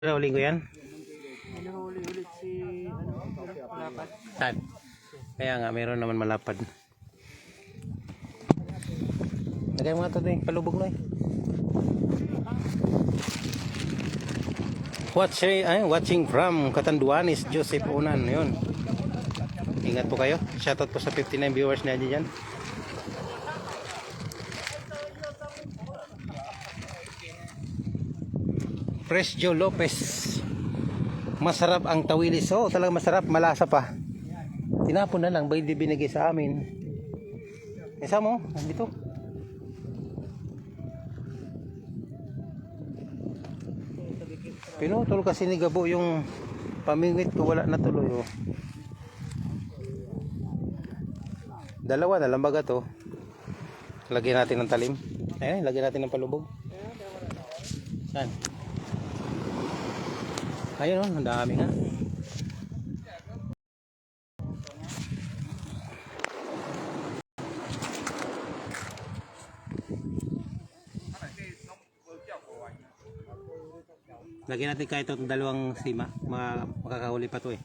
Nahuli ko yan? Nahuli ulit si malapad. Saan? Kaya nga, meron naman malapad. Lagay mo nga ito eh, palubog na eh. Watching from Catanduanes, Joseph Unan. Yun. Ingat po kayo. Shoutout po sa 59 viewers na dyan. Fresh Joe Lopez. Masarap ang tawilis. Oh, talagang masarap, malasa pa. Tinapon na lang, ba hindi binigay sa amin? Isa mo, nandito. Pinutol kasi ni Gabo yung pamingwit ko, wala na tuloy. Oh. Dalawa na lang baga to. Lagyan natin ng talim. Ayan, lagyan natin ng palubog. Saan? Ayun oh, ang dami nga. Lagyan natin kahit itong dalawang sima, makakahuli pa to eh.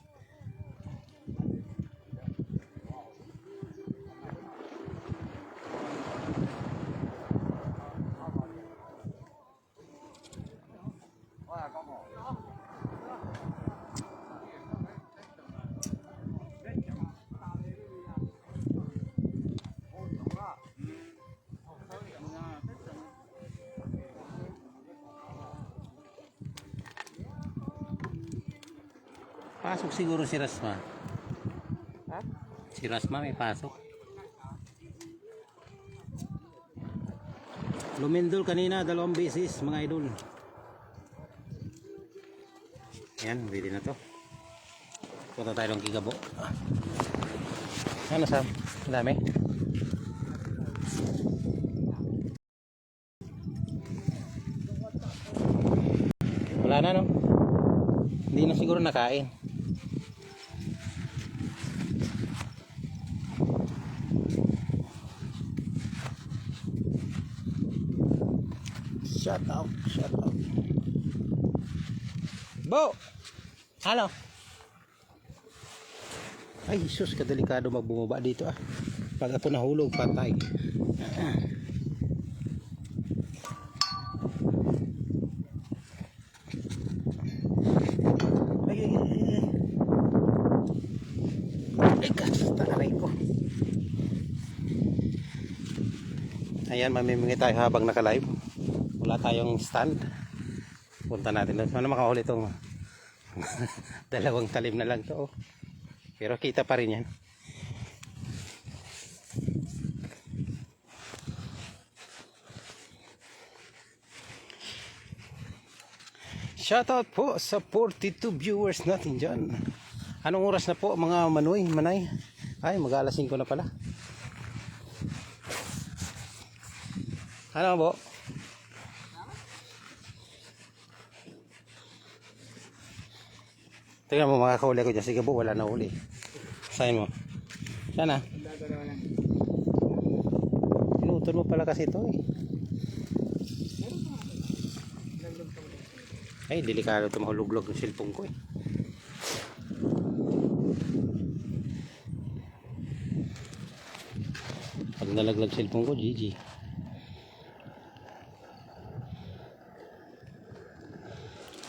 Pasok siguro si Rasma. Ha? Si Rasma may pasok. Lumindol kanina 2 beses mga idol. Ayan, pwede na to. Punta tayo ng Kigabo. Ano Sam? Dami. Wala na no? Hindi na siguro nakain. Shut up, shut up. Bo! Halo! Ay, sus, kadelikado magbumaba dito ah. Pag ako nahulog, patay. Ay, kataray ko. Ayan, mamimingay tayo habang naka-live. Wala tayong stand. Punta natin doon. Ano makahuli itong dalawang talim na lang to. Pero kita pa rin yan. Shoutout po sa 42 viewers natin dyan. Anong oras na po mga manay? Ay, mag-alas 5 na pala. Ano po? Tingnan mo makakahuli ko dyan. Sige po, wala na huli. Sign mo. Sana. Pinutol mo pala kasi ito eh. Ay, delikado ito mahuluglog yung cellphone ko eh. Pag nalaglag cellphone ko, GG.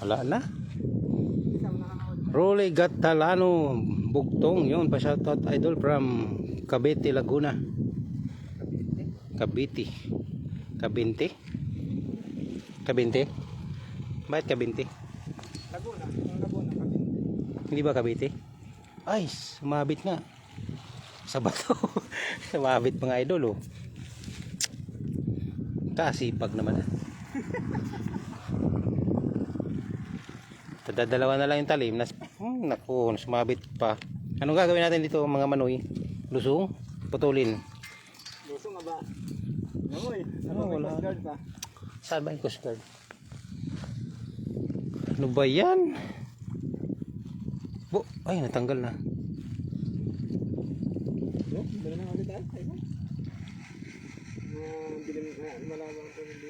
Wala na. Rolly Gatalano Bugtong, yun pa shoutout idol from Cavite, Laguna. Cavite. Kabinte? Bakit Cavite? Laguna, Cavite. Hindi ba Cavite? Ay, sumabit nga. Sa bato. Sumabit mga idol oh. Kasipag naman ah. Dadalawa na lang yung talim. Naku, sumabit pa. Anong gagawin natin dito mga manoy? Lusong? Putulin? Lusong nga ba? Namoy, wala. Coast Guard pa. Saan ba yung Coast Guard? Ano ba yan? Ay, natanggal na. Dala na ulit tayo. Dilim, malaman ko hindi.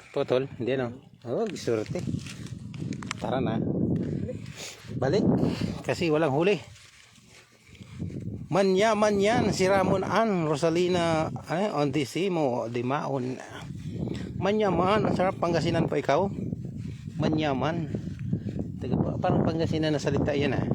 Putol, hindi no. Oh, gisurte. Tara na. Balik kasi walang huli. Manyaman yan si Ramon Ann Rosalina on the simo di maon. Manyaman, ang sarap Pangasinan pa ikaw. Manyaman. Taga parang Pangasinan na salita yan ah.